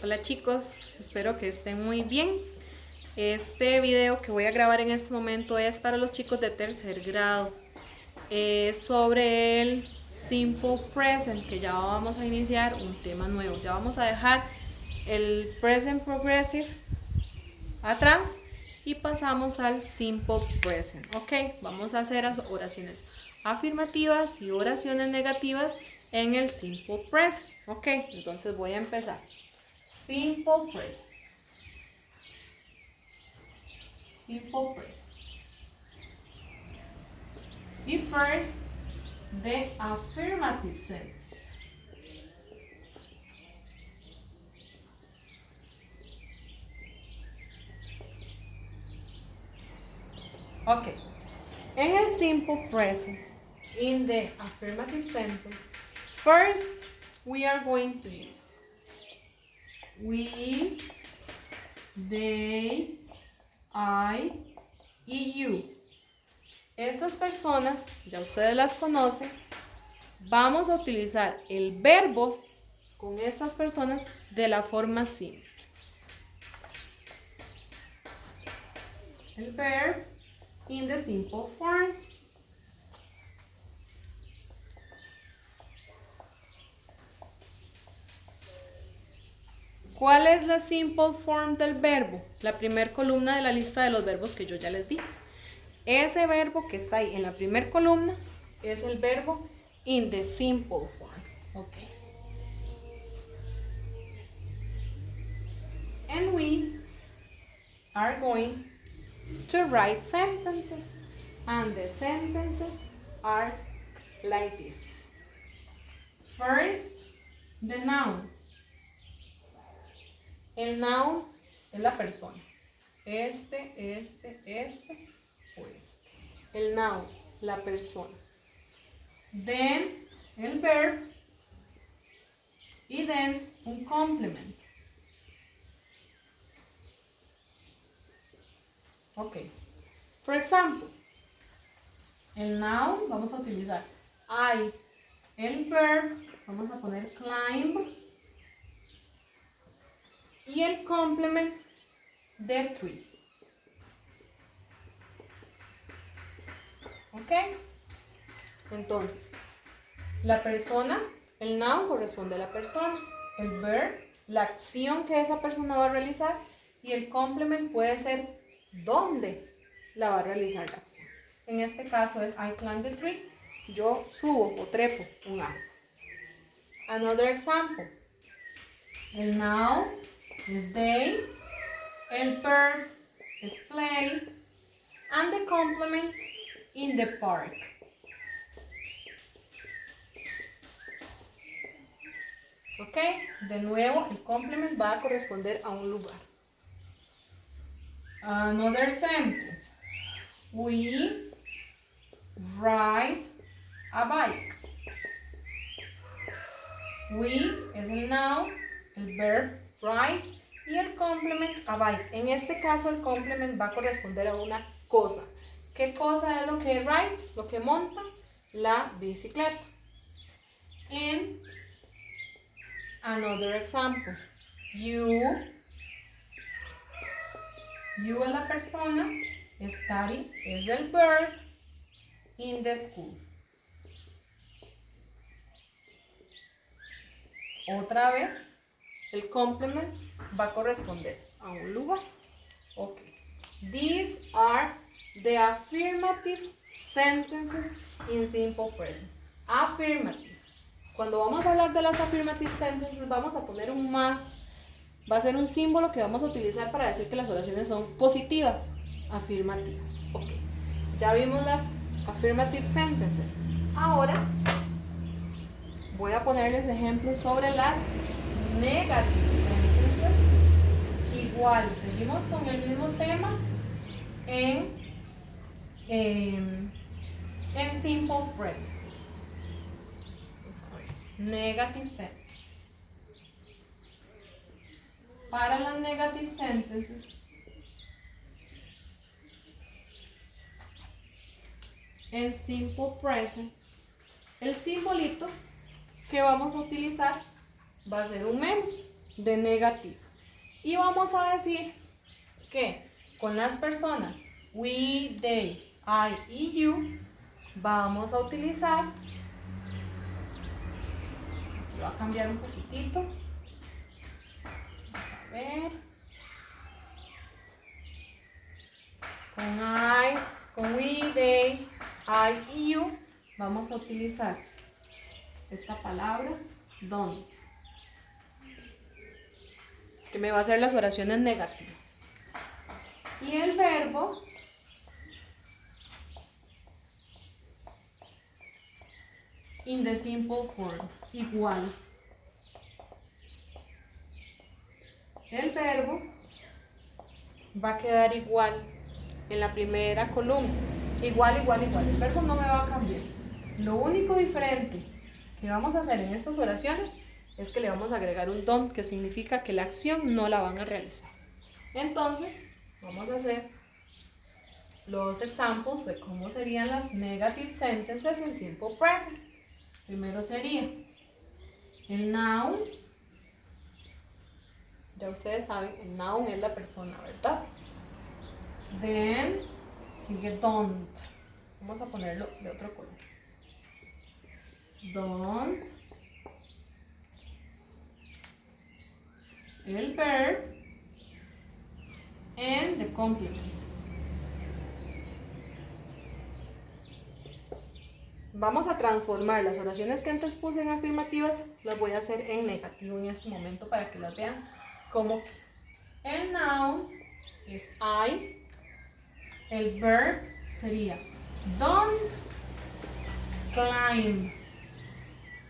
Hola chicos, espero que estén muy bien. Este video que voy a grabar en este momento es para los chicos de tercer grado. Es sobre el Simple Present, que ya vamos a iniciar un tema nuevo. Ya vamos a dejar el Present Progressive atrás y pasamos al Simple Present. Ok, vamos a hacer oraciones afirmativas y oraciones negativas en el Simple Present. Ok, entonces voy a empezar. Simple present. Simple present. Y first, the affirmative sentence. Okay. En el simple present, in the affirmative sentence, first we are going to use we, they, I y you. Estas personas, ya ustedes las conocen, vamos a utilizar el verbo con estas personas de la forma simple. El verb in the simple form. ¿Cuál es la simple form del verbo? La primera columna de la lista de los verbos que yo ya les di. Ese verbo que está ahí en la primera columna es el verbo in the simple form. Okay. And we are going to write sentences. And the sentences are like this. First, the noun. El noun es la persona. Este o este. El noun, la persona. Then, el verb. Y then, un complement. Ok. For example, el noun vamos a utilizar I. El verb vamos a poner climb. Y el complement, the tree. ¿Ok? Entonces, la persona, el noun corresponde a la persona. El verb, la acción que esa persona va a realizar. Y el complement puede ser dónde la va a realizar la acción. En este caso es I climb the tree. Yo subo o trepo un árbol. Another example. El noun es they. El verb es play. And the complement in the park. Ok, de nuevo el complement va a corresponder a un lugar. Another sentence. We ride a bike. We es el noun, el verb ride y el complement a bike. En este caso el complement va a corresponder a una cosa. ¿Qué cosa es lo que ride? Lo que monta la bicicleta. And another example. You es la persona, study es el verb, in the school. Otra vez, el complement va a corresponder a un lugar. Ok. These are the affirmative sentences in simple present. Affirmative. Cuando vamos a hablar de las affirmative sentences, vamos a poner un más. Va a ser un símbolo que vamos a utilizar para decir que las oraciones son positivas, afirmativas. Ok. Ya vimos las affirmative sentences. Ahora voy a ponerles ejemplos sobre las negative sentences. Igual, seguimos con el mismo tema en simple present. Negative sentences. Para las negative sentences, en simple present, el simbolito que vamos a utilizar va a ser un menos. de negativo. Y vamos a decir que con las personas we, they, I y you vamos a utilizar, aquí va a cambiar un poquitito, vamos a ver, con I, con we, they, I y you vamos a utilizar esta palabra don't, que me va a hacer las oraciones negativas. Y el verbo in the simple form, igual. El verbo va a quedar igual en la primera columna. Igual, igual, igual. El verbo no me va a cambiar. Lo único diferente que vamos a hacer en estas oraciones es que le vamos a agregar un don't, que significa que la acción no la van a realizar. Entonces, vamos a hacer los ejemplos de cómo serían las negative sentences en simple present. Primero sería el noun. Ya ustedes saben, el noun es la persona, ¿verdad? Then sigue don't. Vamos a ponerlo de otro color. Don't. El verb. And the complement. Vamos a transformar las oraciones que antes puse en afirmativas, las voy a hacer en negativo en este momento para que las vean como el noun es I, el verb sería don't climb.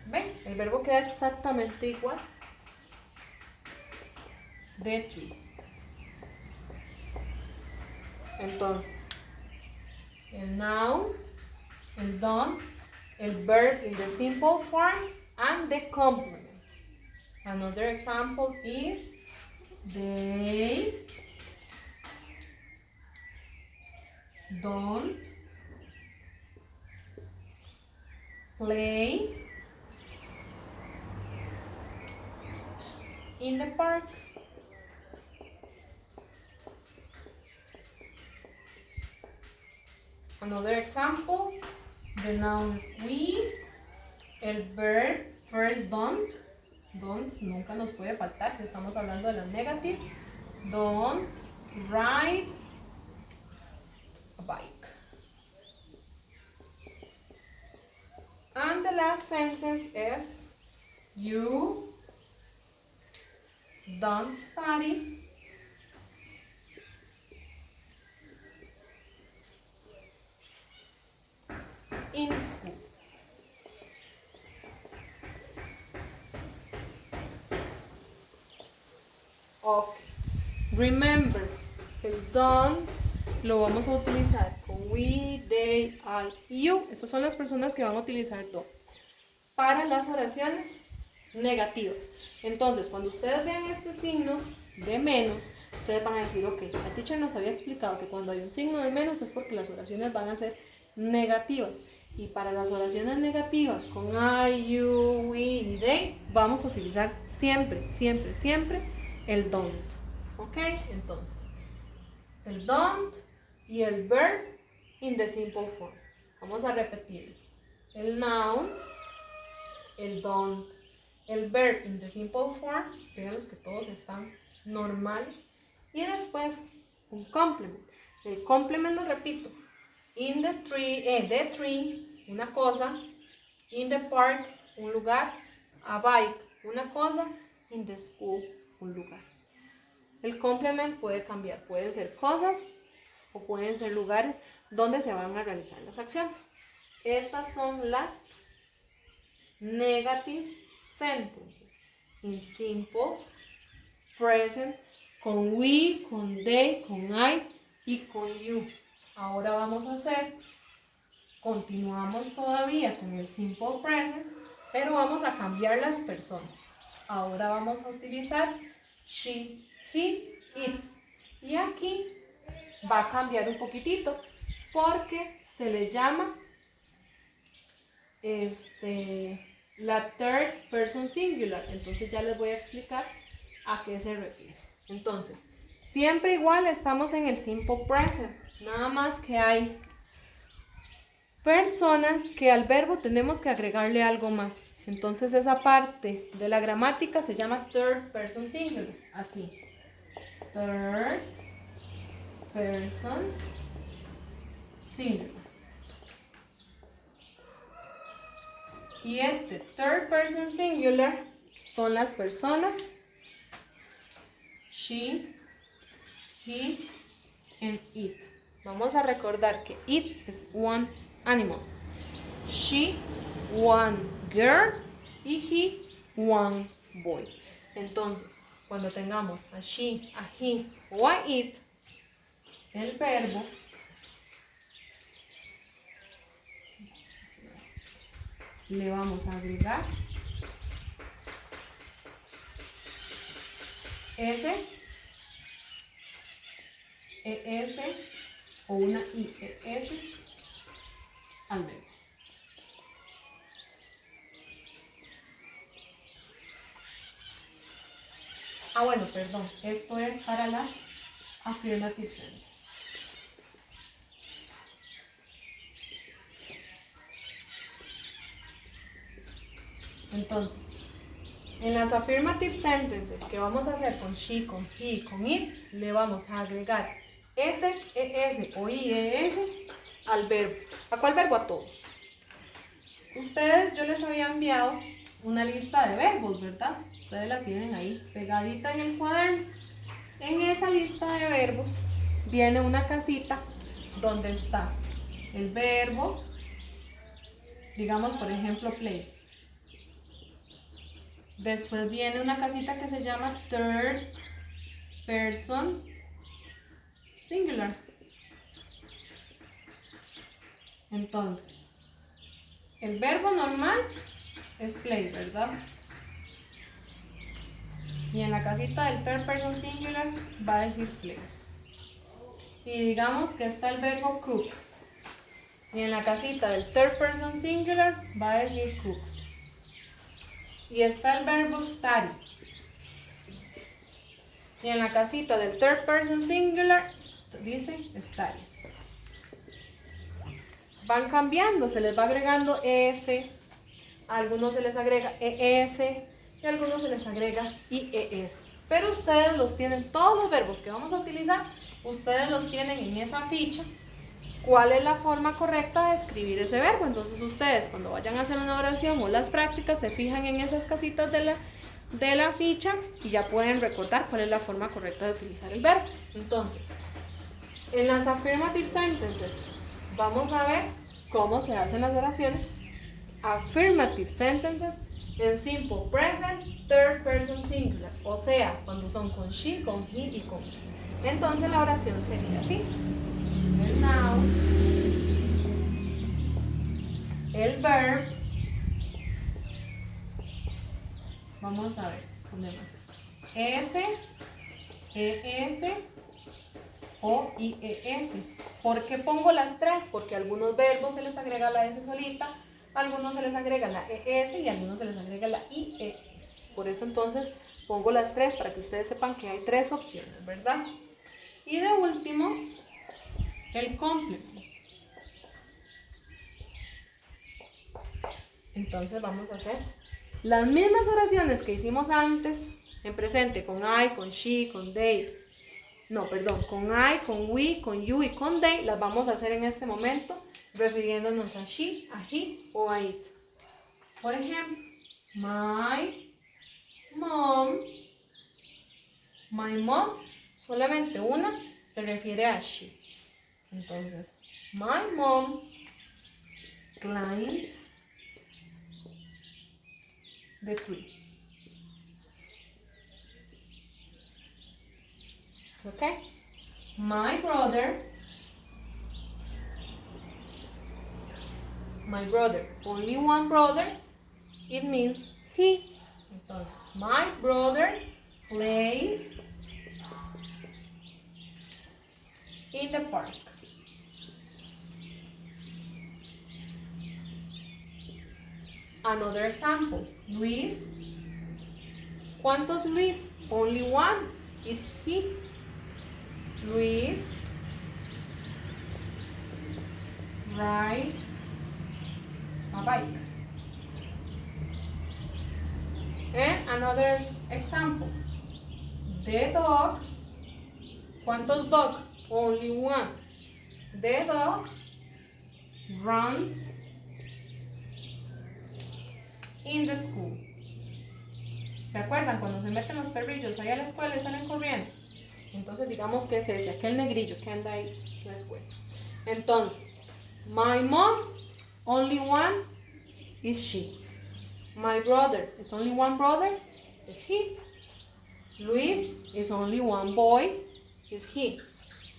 ¿Ven? El verbo queda exactamente igual. The tree. Entonces, el noun, el don't, el verb in the simple form, and the complement. Another example is they don't play in the park. Another example, the noun is we, el verb first don't nunca nos puede faltar si estamos hablando de la negative. Don't ride a bike. And the last sentence is you don't study in school. Okay. Remember, el don't lo vamos a utilizar con we, they, I, you. Estas son las personas que van a utilizar don't para las oraciones negativas. Entonces, cuando ustedes vean este signo de menos, ustedes van a decir, ok, la teacher nos había explicado que cuando hay un signo de menos es porque las oraciones van a ser negativas. Y para las oraciones negativas con I, you, we y they, vamos a utilizar siempre, siempre, siempre el don't. ¿Ok? Entonces, el don't y el verb in the simple form. Vamos a repetir. El noun, el don't, el verb in the simple form, vean que todos están normales, y después un complement. El complement lo repito, in the tree, una cosa, in the park, un lugar, a bike, una cosa, in the school, un lugar. El complement puede cambiar, pueden ser cosas o pueden ser lugares donde se van a realizar las acciones. Estas son las negative sentences in simple present con we, con they, con I y con you. Ahora vamos a hacer, continuamos todavía con el simple present, pero vamos a cambiar las personas. Ahora vamos a utilizar she, he, it. Y aquí va a cambiar un poquitito porque se le llama la third person singular. Entonces ya les voy a explicar a qué se refiere. Entonces, siempre igual estamos en el simple present, nada más que hay personas que al verbo tenemos que agregarle algo más. Entonces esa parte de la gramática se llama third person singular, así. Third person singular. Y este third person singular son las personas she, he, and it. Vamos a recordar que it es one animal. She, one girl, y he, one boy. Entonces, cuando tengamos a she, a he o a it, el verbo le vamos a agregar S, ES o una IES al verbo. Bueno, perdón, esto es para las affirmative sentences. Entonces, en las affirmative sentences que vamos a hacer con she, con he y con it, le vamos a agregar S, ES o IES al verbo. ¿A cuál verbo? A todos. Ustedes, yo les había enviado una lista de verbos, ¿verdad? Ustedes la tienen ahí pegadita en el cuaderno. En esa lista de verbos viene una casita donde está el verbo, digamos por ejemplo play. Después viene una casita que se llama third person singular. Entonces, el verbo normal es play, ¿verdad? Y en la casita del third person singular va a decir plays. Y digamos que está el verbo cook. Y en la casita del third person singular va a decir cooks. Y está el verbo study. Y en la casita del third person singular dice studies. Van cambiando, se les va agregando S, a algunos se les agrega ES y a algunos se les agrega IES. Pero ustedes los tienen, todos los verbos que vamos a utilizar, ustedes los tienen en esa ficha. ¿Cuál es la forma correcta de escribir ese verbo? Entonces ustedes cuando vayan a hacer una oración o las prácticas se fijan en esas casitas de la ficha y ya pueden recordar cuál es la forma correcta de utilizar el verbo. Entonces, en las affirmative sentences vamos a ver cómo se hacen las oraciones. Affirmative sentences en simple present, third person singular, o sea, cuando son con she, con he y con it. Entonces la oración sería así. El noun, el verb, vamos a ver, ponemos S, ES o IES. ¿Por qué pongo las tres? Porque a algunos verbos se les agrega la S solita, a algunos se les agrega la ES y a algunos se les agrega la IES. Por eso entonces pongo las tres para que ustedes sepan que hay tres opciones, ¿verdad? Y de último, el complemento. Entonces vamos a hacer las mismas oraciones que hicimos antes en presente con I, con she, con they. No, perdón, con I, con we, con you y con they. Las vamos a hacer en este momento refiriéndonos a she, a he o a it. Por ejemplo, my mom, solamente una se refiere a she. Entonces, my mom climbs the tree. Okay? My brother, only one brother, it means he. Entonces, my brother plays in the park. Another example, Luis. ¿Cuántos Luis only one, it's he. Luis rides a bike. And another example. The dog, ¿cuántos dog? Only one. The dog runs in the school. ¿Se acuerdan cuando se meten los perrillos ahí a la escuela y salen corriendo? Entonces digamos que es ese, aquel negrillo que anda ahí en la escuela. Entonces, my mom, only one is she. My brother is only one brother, is he. Luis is only one boy, is he.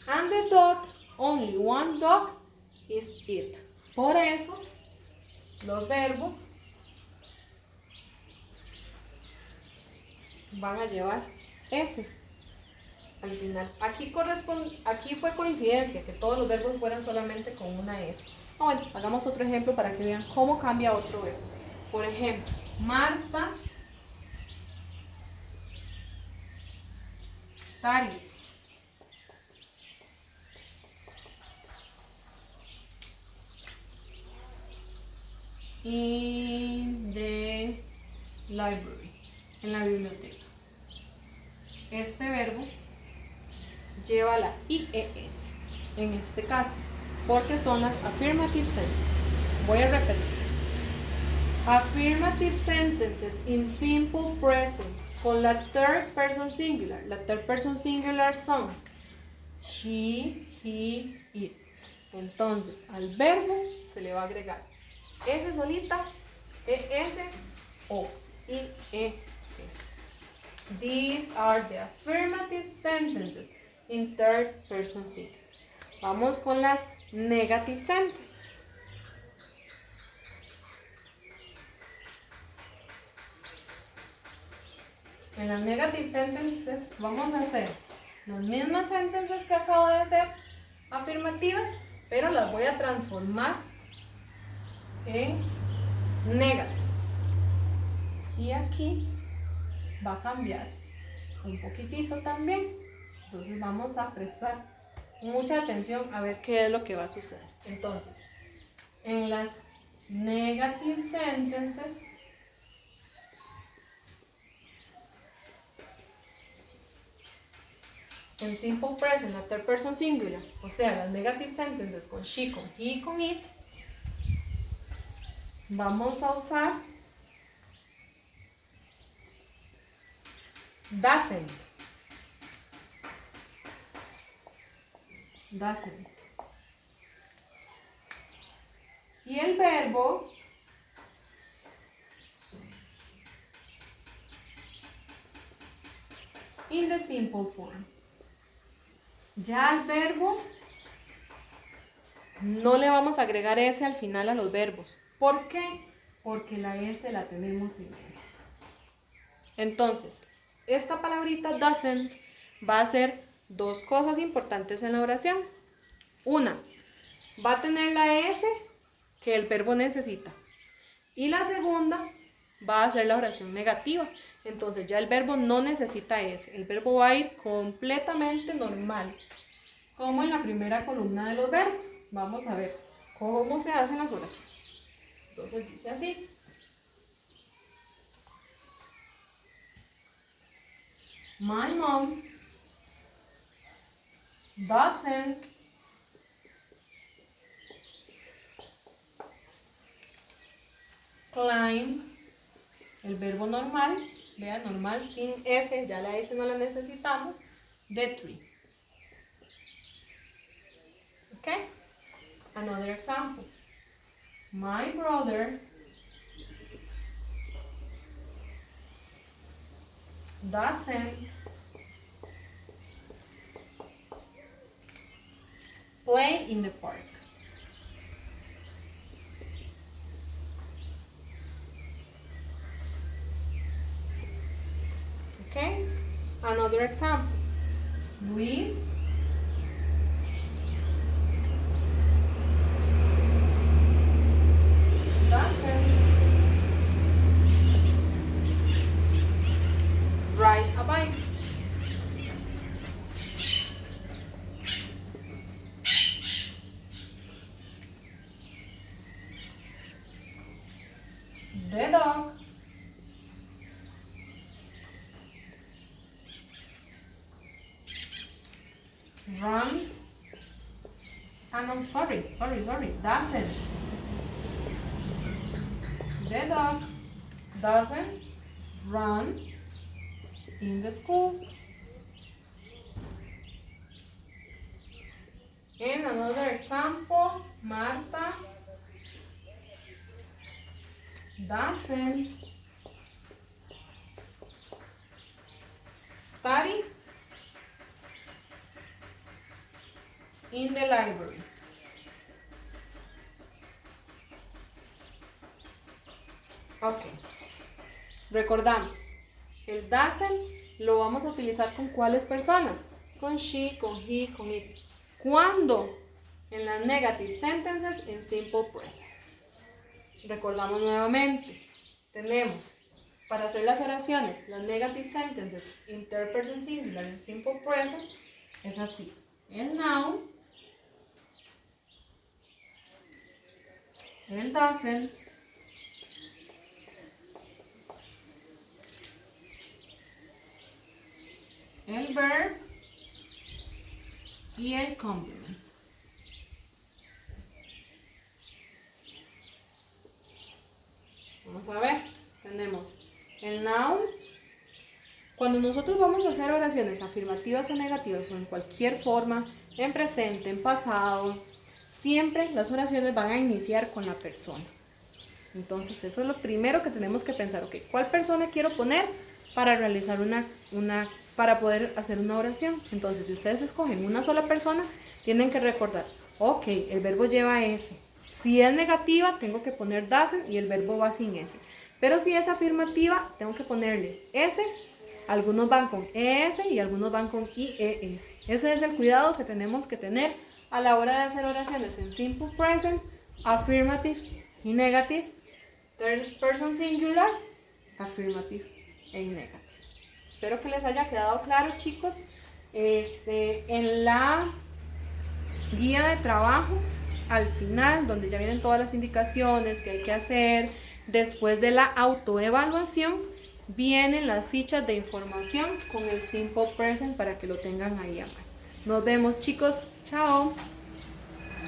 And the dog, only one dog, is it. Por eso, los verbos van a llevar ese al final. Aquí fue coincidencia que todos los verbos fueran solamente con una S. Bueno, hagamos otro ejemplo para que vean cómo cambia otro verbo. Por ejemplo, Marta studies. In the library. En la biblioteca. Este verbo lleva la IES en este caso, porque son las affirmative sentences. Voy a repetir. Affirmative sentences in simple present con la third person singular. La third person singular son she, he, it. Entonces, al verbo se le va a agregar S solita, ES o IES. These are the affirmative sentences in third person singular. Vamos con las negative sentences. En las negative sentences vamos a hacer las mismas sentences que acabo de hacer afirmativas, pero las voy a transformar en negative. Y aquí va a cambiar un poquitito también. Entonces vamos a prestar mucha atención a ver qué es lo que va a suceder. Entonces, en las negative sentences en simple present, la third person singular, o sea, las negative sentences con she, con he y con it, vamos a usar doesn't. Doesn't. Y el verbo in the simple form. Ya al verbo no le vamos a agregar S al final a los verbos. ¿Por qué? Porque la S la tenemos sin S. Entonces, esta palabrita doesn't va a hacer dos cosas importantes en la oración. Una, va a tener la S que el verbo necesita. Y la segunda, va a ser la oración negativa. Entonces ya el verbo no necesita S. El verbo va a ir completamente normal, como en la primera columna de los verbos. Vamos a ver cómo se hacen las oraciones. Entonces dice así. My mom doesn't climb, el verbo normal, vean, normal sin S, ya la S no la necesitamos, the tree. Okay? Another example. My brother doesn't play in the park. Okay? Another example. Luis doesn't ride a bike. The dog runs. No, sorry, doesn't. The dog doesn't run in the school. And another example, Marta doesn't study in the library. Ok, recordamos, el doesn't lo vamos a utilizar con cuáles personas, con she, con he, con it. ¿Cuándo? En las negative sentences en simple present. Recordamos nuevamente, tenemos para hacer las oraciones, las negative sentences in third person singular en simple present, es así. El noun, el doesn't, el verb y el complement. Vamos a ver, tenemos el noun. Cuando nosotros vamos a hacer oraciones afirmativas o negativas o en cualquier forma, en presente, en pasado, siempre las oraciones van a iniciar con la persona. Entonces eso es lo primero que tenemos que pensar. Ok, ¿cuál persona quiero poner para realizar para poder hacer una oración? Entonces, si ustedes escogen una sola persona, tienen que recordar, ok, el verbo lleva S. Si es negativa, tengo que poner doesn't y el verbo va sin S. Pero si es afirmativa, tengo que ponerle S. Algunos van con ES y algunos van con IES. Ese es el cuidado que tenemos que tener a la hora de hacer oraciones en simple present, affirmative y negative, third person singular, affirmative y negative. Espero que les haya quedado claro, chicos. En la guía de trabajo, al final, donde ya vienen todas las indicaciones que hay que hacer, después de la autoevaluación, vienen las fichas de información con el simple present para que lo tengan ahí a mano. Nos vemos, chicos. Chao.